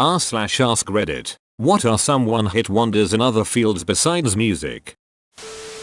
r/ask Reddit. What are some one-hit wonders in other fields besides music?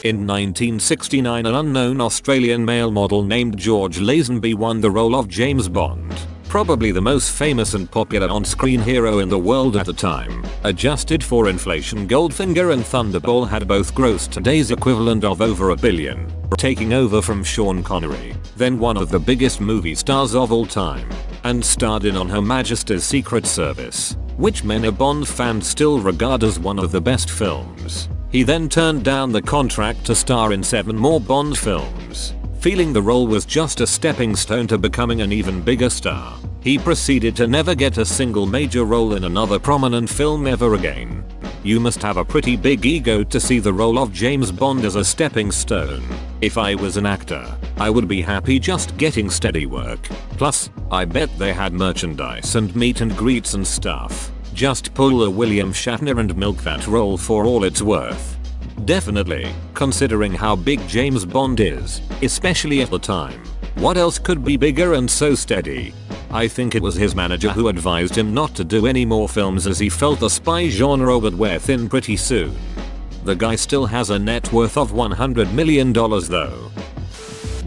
In 1969, an unknown Australian male model named George Lazenby won the role of James Bond, probably the most famous and popular on-screen hero in the world at the time. Adjusted for inflation, Goldfinger and Thunderball had both grossed today's equivalent of over $1 billion, taking over from Sean Connery, then one of the biggest movie stars of all time, and starred in On Her Majesty's Secret Service, which many Bond fans still regard as one of the best films. He then turned down the contract to star in 7 more Bond films. Feeling the role was just a stepping stone to becoming an even bigger star, he proceeded to never get a single major role in another prominent film ever again. You must have a pretty big ego to see the role of James Bond as a stepping stone. If I was an actor, I would be happy just getting steady work. Plus, I bet they had merchandise and meet and greets and stuff. Just pull a William Shatner and milk that role for all it's worth. Definitely, considering how big James Bond is, especially at the time. What else could be bigger and so steady? I think it was his manager who advised him not to do any more films, as he felt the spy genre would wear thin pretty soon. The guy still has a net worth of $100 million though.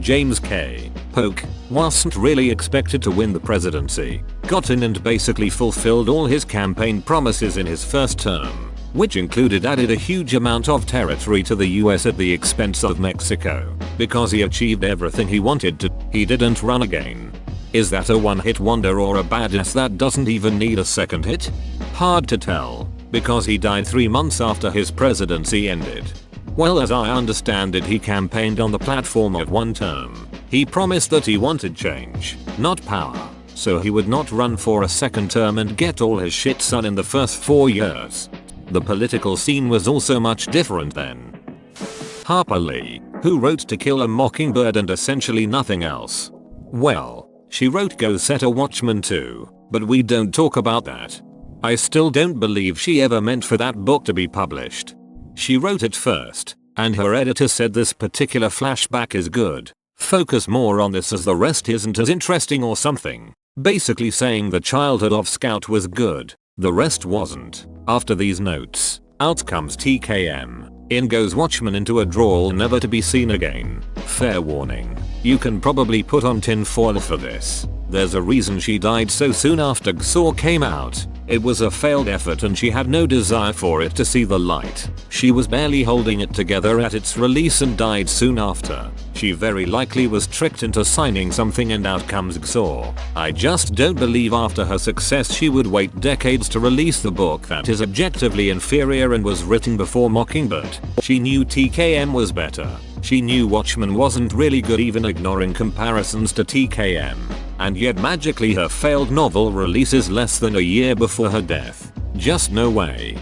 James K. Polk wasn't really expected to win the presidency, got in and basically fulfilled all his campaign promises in his first term, which included added a huge amount of territory to the US at the expense of Mexico. Because he achieved everything he wanted to, he didn't run again. Is that a one-hit wonder or a badass that doesn't even need a second hit? Hard to tell, because he died 3 months after his presidency ended. Well, as I understand it, he campaigned on the platform of one term. He promised that he wanted change, not power, so he would not run for a second term and get all his shit done in the first 4 years. The political scene was also much different then. Harper Lee, who wrote To Kill a Mockingbird and essentially nothing else. Well, she wrote Go Set a Watchman too, but we don't talk about that. I still don't believe she ever meant for that book to be published. She wrote it first, and her editor said this particular flashback is good. Focus more on this as the rest isn't as interesting or something. Basically saying the childhood of Scout was good, the rest wasn't. After these notes, out comes TKM. In goes Watchman into a drawer never to be seen again. Fair warning, you can probably put on tin foil for this. There's a reason she died so soon after Saw came out. It was a failed effort and she had no desire for it to see the light. She was barely holding it together at its release and died soon after. She very likely was tricked into signing something and out comes Saw. I just don't believe after her success she would wait decades to release the book that is objectively inferior and was written before Mockingbird. She knew TKM was better. She knew Watchmen wasn't really good, even ignoring comparisons to TKM. And yet magically her failed novel releases less than a year before her death. Just no way.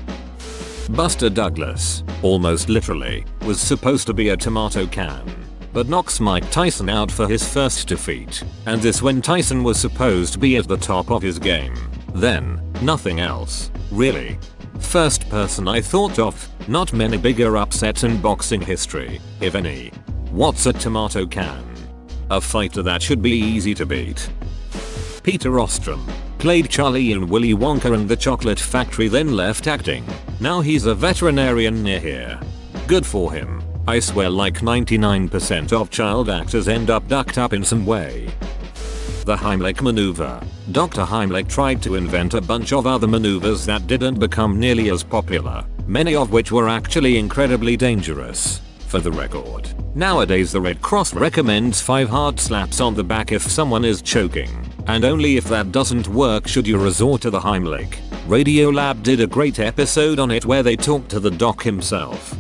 Buster Douglas, almost literally, was supposed to be a tomato can, but knocks Mike Tyson out for his first defeat. And this when Tyson was supposed to be at the top of his game. Then, nothing else. Really. First person I thought of, not many bigger upsets in boxing history, if any. What's a tomato can? A fighter that should be easy to beat. Peter Ostrum played Charlie in Willy Wonka and the Chocolate Factory, then left acting. Now he's a veterinarian near here. Good for him. I swear like 99% of child actors end up ducked up in some way. The Heimlich maneuver. Dr. Heimlich tried to invent a bunch of other maneuvers that didn't become nearly as popular, many of which were actually incredibly dangerous. For the record, nowadays the Red Cross recommends 5 hard slaps on the back if someone is choking, and only if that doesn't work should you resort to the Heimlich. Radiolab did a great episode on it where they talked to the doc himself.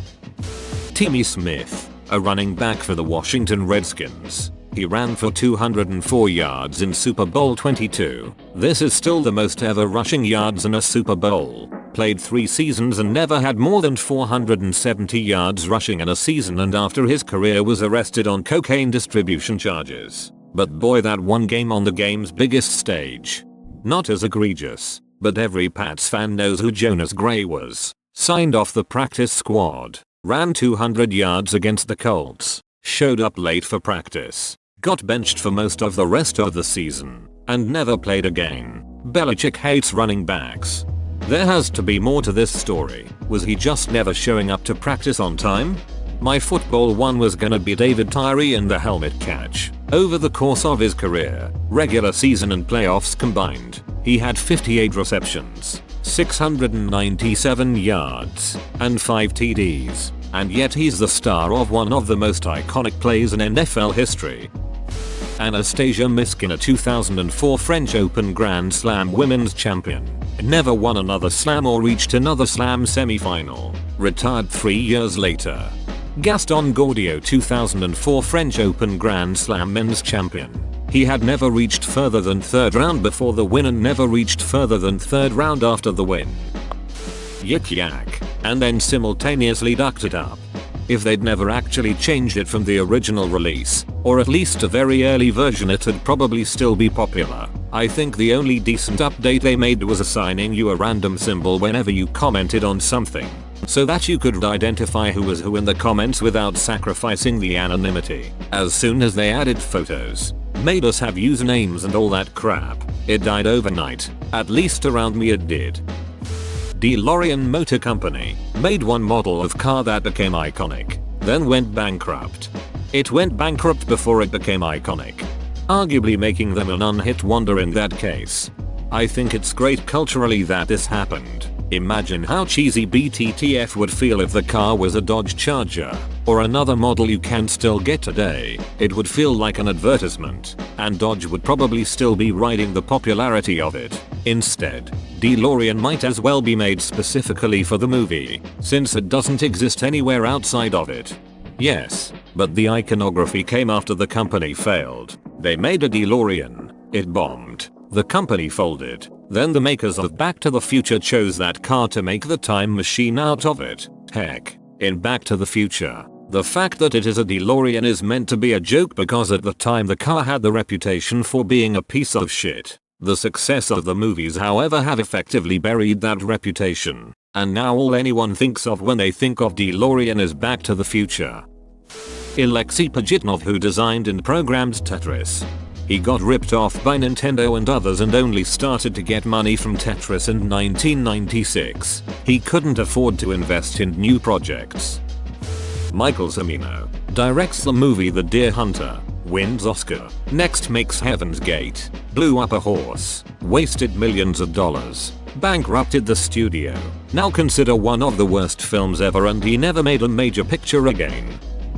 Timmy Smith, a running back for the Washington Redskins. He ran for 204 yards in Super Bowl 22. This is still the most ever rushing yards in a Super Bowl. Played 3 seasons and never had more than 470 yards rushing in a season, and after his career was arrested on cocaine distribution charges. But boy, that one game on the game's biggest stage. Not as egregious, but every Pats fan knows who Jonas Gray was. Signed off the practice squad. Ran 200 yards against the Colts. Showed up late for practice. Got benched for most of the rest of the season. And never played again. Belichick hates running backs. There has to be more to this story. Was he just never showing up to practice on time? My football one was gonna be David Tyree and the helmet catch. Over the course of his career, regular season and playoffs combined, he had 58 receptions, 697 yards, and 5 TDs. And yet he's the star of one of the most iconic plays in NFL history. Anastasia Miskina, 2004 French Open Grand Slam Women's Champion, never won another slam or reached another slam semifinal, retired 3 years later. Gaston Gaudio, 2004 French Open Grand Slam Men's Champion. He had never reached further than third round before the win and never reached further than third round after the win. Yik Yak, and then simultaneously ducked it up. If they'd never actually changed it from the original release, or at least a very early version, it'd probably still be popular. I think the only decent update they made was assigning you a random symbol whenever you commented on something, so that you could identify who was who in the comments without sacrificing the anonymity. As soon as they added photos, made us have usernames and all that crap, it died overnight. At least around me it did. DeLorean Motor Company made one model of car that became iconic, then went bankrupt. It went bankrupt before it became iconic, arguably making them an unhit wonder in that case. I think it's great culturally that this happened. Imagine how cheesy BTTF would feel if the car was a Dodge Charger, or another model you can still get today. It would feel like an advertisement, and Dodge would probably still be riding the popularity of it. Instead, DeLorean might as well be made specifically for the movie, since it doesn't exist anywhere outside of it. Yes, but the iconography came after the company failed. They made a DeLorean, it bombed, the company folded, then the makers of Back to the Future chose that car to make the time machine out of it. Heck, in Back to the Future, the fact that it is a DeLorean is meant to be a joke because at the time the car had the reputation for being a piece of shit. The success of the movies, however, have effectively buried that reputation, and now all anyone thinks of when they think of DeLorean is Back to the Future. Alexei Pajitnov, who designed and programmed Tetris. He got ripped off by Nintendo and others and only started to get money from Tetris in 1996. He couldn't afford to invest in new projects. Michael Cimino directs the movie The Deer Hunter, wins Oscar, next makes Heaven's Gate, blew up a horse, wasted millions of dollars, bankrupted the studio, now consider one of the worst films ever, and he never made a major picture again.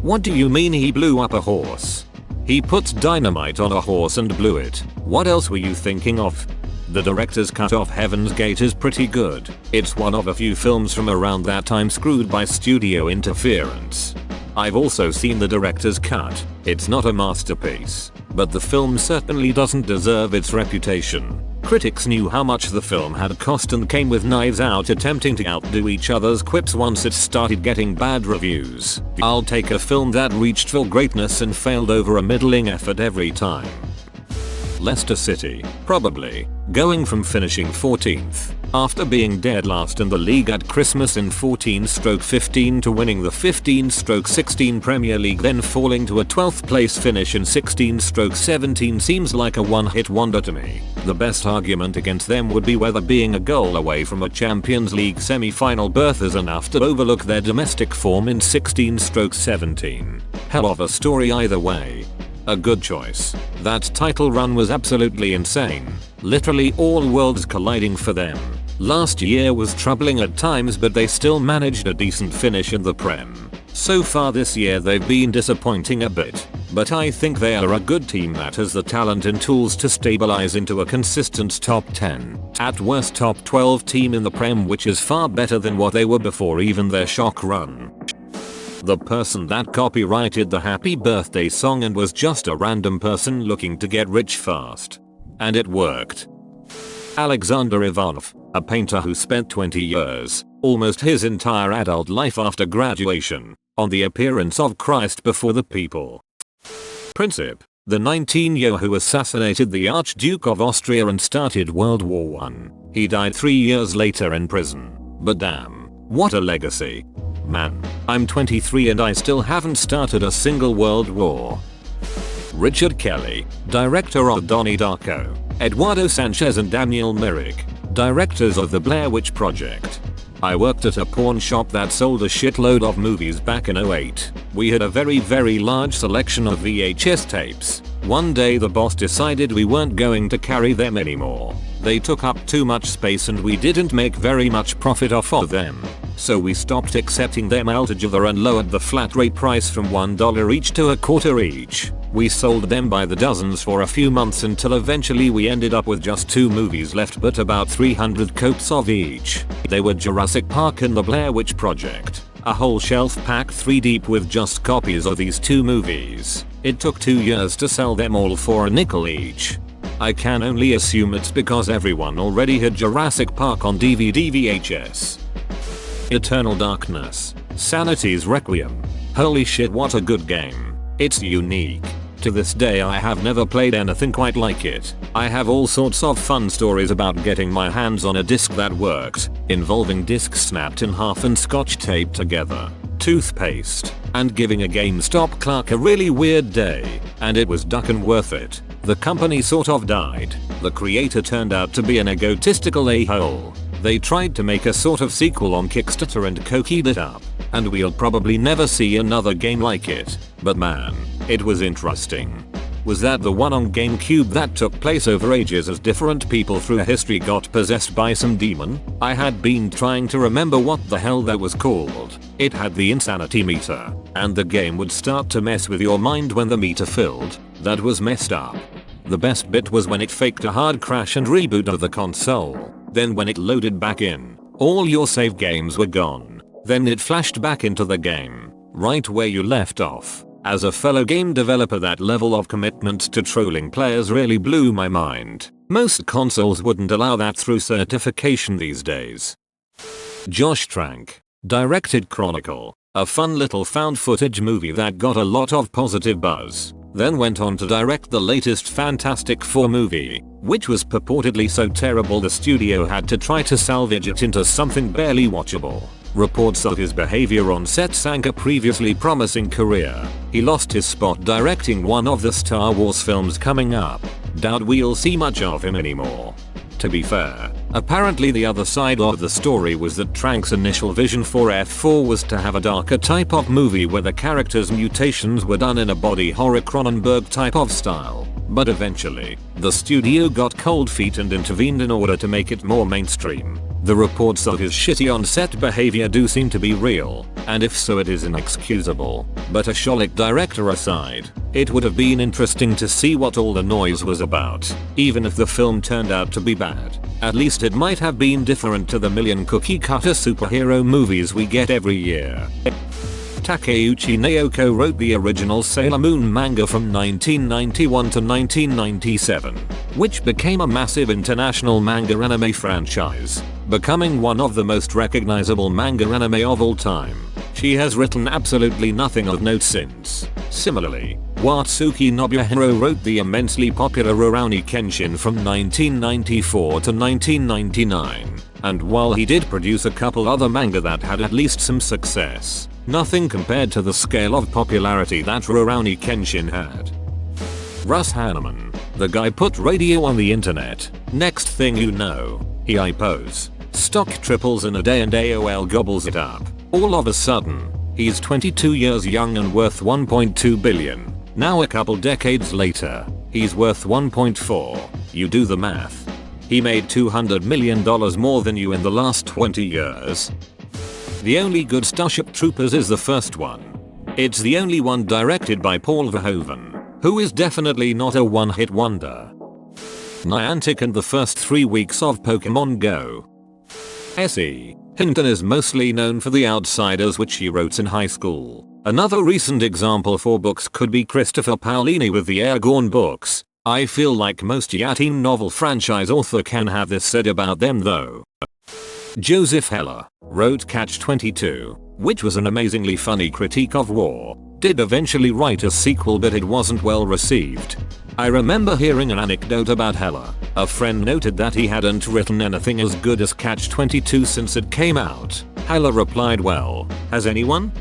What do you mean he blew up a horse? He put dynamite on a horse and blew it. What else were you thinking of? The director's cut of Heaven's Gate is pretty good. It's one of a few films from around that time screwed by studio interference. I've also seen the director's cut. It's not a masterpiece, but the film certainly doesn't deserve its reputation. Critics knew how much the film had cost and came with knives out attempting to outdo each other's quips once it started getting bad reviews. I'll take a film that reached full greatness and failed over a middling effort every time. Leicester City, probably, going from finishing 14th, after being dead last in the league at Christmas in 14/15 to winning the 15/16 Premier League, then falling to a 12th place finish in 16/17 seems like a one-hit wonder to me. The best argument against them would be whether being a goal away from a Champions League semi-final berth is enough to overlook their domestic form in 16/17. Hell of a story either way. A good choice. That title run was absolutely insane. Literally all worlds colliding for them. Last year was troubling at times, but they still managed a decent finish in the Prem. So far this year they've been disappointing a bit, but I think they are a good team that has the talent and tools to stabilize into a consistent top 10, at worst top 12 team in the Prem, which is far better than what they were before even their shock run. The person that copyrighted the happy birthday song and was just a random person looking to get rich fast. And it worked. Alexander Ivanov, a painter who spent 20 years, almost his entire adult life after graduation, on the appearance of Christ before the people. Princip, the 19-year who assassinated the Archduke of Austria and started World War I. He died 3 years later in prison. But damn, what a legacy. Man, I'm 23 and I still haven't started a single world war. Richard Kelly, director of Donnie Darko. Eduardo Sanchez and Daniel Myrick, directors of the Blair Witch Project. I worked at a pawn shop that sold a shitload of movies back in '08. We had a very large selection of VHS tapes. One day the boss decided we weren't going to carry them anymore. They took up too much space and we didn't make very much profit off of them. So we stopped accepting them altogether and lowered the flat rate price from $1 each to $1 each. We sold them by the dozens for a few months until eventually we ended up with just 2 movies left but about 300 copies of each. They were Jurassic Park and the Blair Witch Project. A whole shelf packed 3 deep with just copies of these 2 movies. It took 2 years to sell them all for a nickel each. I can only assume it's because everyone already had Jurassic Park on DVD VHS. Eternal Darkness. Sanity's Requiem. Holy shit, what a good game. It's unique. To this day I have never played anything quite like it. I have all sorts of fun stories about getting my hands on a disc that worked, involving discs snapped in half and scotch taped together, toothpaste, and giving a GameStop clerk a really weird day, and it was duckin' worth it. The company sort of died. The creator turned out to be an egotistical a-hole. They tried to make a sort of sequel on Kickstarter and cokied it up, and we'll probably never see another game like it, but man, it was interesting. Was that the one on GameCube that took place over ages as different people through history got possessed by some demon? I had been trying to remember what the hell that was called. It had the insanity meter, and the game would start to mess with your mind when the meter filled. That was messed up. The best bit was when it faked a hard crash and reboot of the console. Then when it loaded back in, all your save games were gone. Then it flashed back into the game, right where you left off. As a fellow game developer, that level of commitment to trolling players really blew my mind. Most consoles wouldn't allow that through certification these days. Josh Trank directed Chronicle, a fun little found footage movie that got a lot of positive buzz. Then went on to direct the latest Fantastic Four movie, which was purportedly so terrible the studio had to try to salvage it into something barely watchable. Reports of his behavior on set sank a previously promising career. He lost his spot directing one of the Star Wars films coming up. Doubt we'll see much of him anymore. To be fair, apparently the other side of the story was that Trank's initial vision for F4 was to have a darker type of movie where the characters' mutations were done in a body horror Cronenberg type of style. But eventually, the studio got cold feet and intervened in order to make it more mainstream. The reports of his shitty on-set behavior do seem to be real, and if so it is inexcusable. But a Shollick director aside, it would have been interesting to see what all the noise was about. Even if the film turned out to be bad, at least it might have been different to the million cookie-cutter superhero movies we get every year. Takeuchi Naoko wrote the original Sailor Moon manga from 1991 to 1997, which became a massive international manga anime franchise, becoming one of the most recognizable manga anime of all time. She has written absolutely nothing of note since. Similarly, Watsuki Nobuhiro wrote the immensely popular Rurouni Kenshin from 1994 to 1999, and while he did produce a couple other manga that had at least some success, nothing compared to the scale of popularity that Rurouni Kenshin had. Russ Hanneman, the guy put radio on the internet. Next thing you know, he IPOs. Stock triples in a day and AOL gobbles it up. All of a sudden, he's 22 years young and worth 1.2 billion. Now a couple decades later, he's worth 1.4. You do the math. He made $200 million more than you in the last 20 years. The only good Starship Troopers is the first one. It's the only one directed by Paul Verhoeven, who is definitely not a one-hit wonder. Niantic and the first 3 weeks of Pokemon Go. S.E. Hinton is mostly known for The Outsiders, which he wrote in high school. Another recent example for books could be Christopher Paolini with the Airborne books. I feel like most teen novel franchise author can have this said about them though. Joseph Heller wrote Catch-22, which was an amazingly funny critique of war. Did eventually write a sequel but it wasn't well received. I remember hearing an anecdote about Heller. A friend noted that he hadn't written anything as good as Catch-22 since it came out. Heller replied, well, has anyone?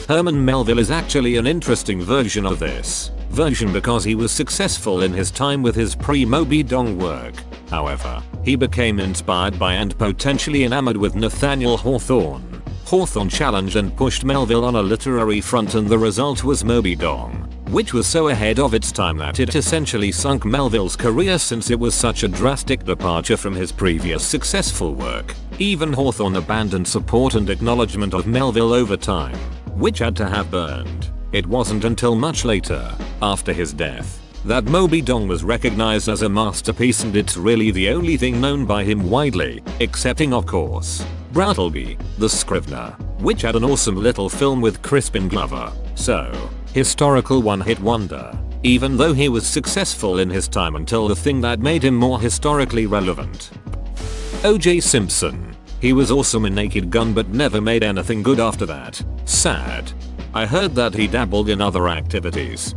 Herman Melville is actually an interesting version of this. version because he was successful in his time with his pre-Moby Dong work. However, he became inspired by and potentially enamored with Nathaniel Hawthorne. Hawthorne challenged and pushed Melville on a literary front, and the result was Moby Dong, which was so ahead of its time that it essentially sunk Melville's career since it was such a drastic departure from his previous successful work. Even Hawthorne abandoned support and acknowledgement of Melville over time, which had to have burned. It wasn't until much later, after his death, that Moby Dong was recognized as a masterpiece, and it's really the only thing known by him widely, excepting of course Brattleby, the Scrivener, which had an awesome little film with Crispin Glover. So, historical one-hit wonder, even though he was successful in his time until the thing that made him more historically relevant. O.J. Simpson. He was awesome in Naked Gun but never made anything good after that. Sad. I heard that he dabbled in other activities.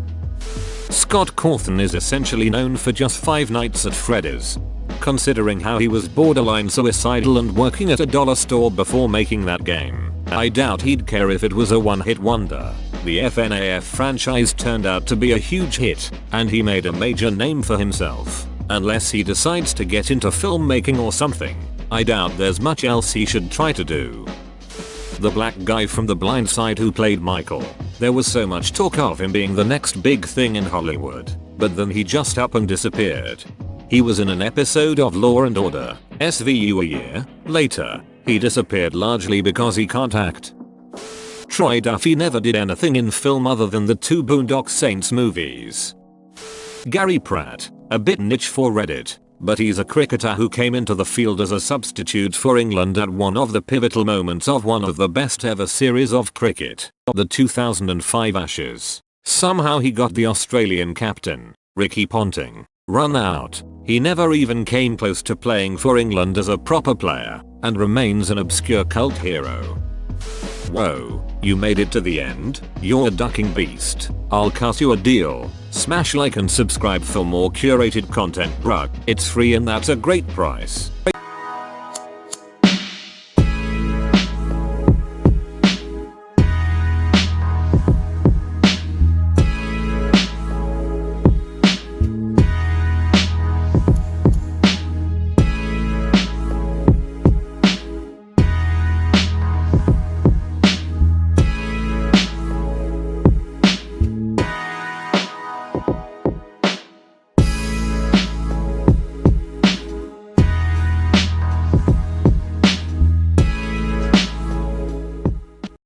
Scott Cawthon is essentially known for just Five Nights at Freddy's. Considering how he was borderline suicidal and working at a dollar store before making that game, I doubt he'd care if it was a one-hit wonder. The FNAF franchise turned out to be a huge hit, and he made a major name for himself. Unless he decides to get into filmmaking or something, I doubt there's much else he should try to do. The black guy from The Blind Side who played Michael. There was so much talk of him being the next big thing in Hollywood, but then he just up and disappeared. He was in an episode of Law and Order, SVU a year later. He disappeared largely because he can't act. Troy Duffy never did anything in film other than the two Boondock Saints movies. Gary Pratt, a bit niche for Reddit, but he's a cricketer who came into the field as a substitute for England at one of the pivotal moments of one of the best ever series of cricket, the 2005 Ashes. Somehow he got the Australian captain, Ricky Ponting, run out. He never even came close to playing for England as a proper player, and remains an obscure cult hero. Whoa, you made it to the end? You're a ducking beast. I'll cut you a deal. Smash like and subscribe for more curated content, bruh. It's free and that's a great price.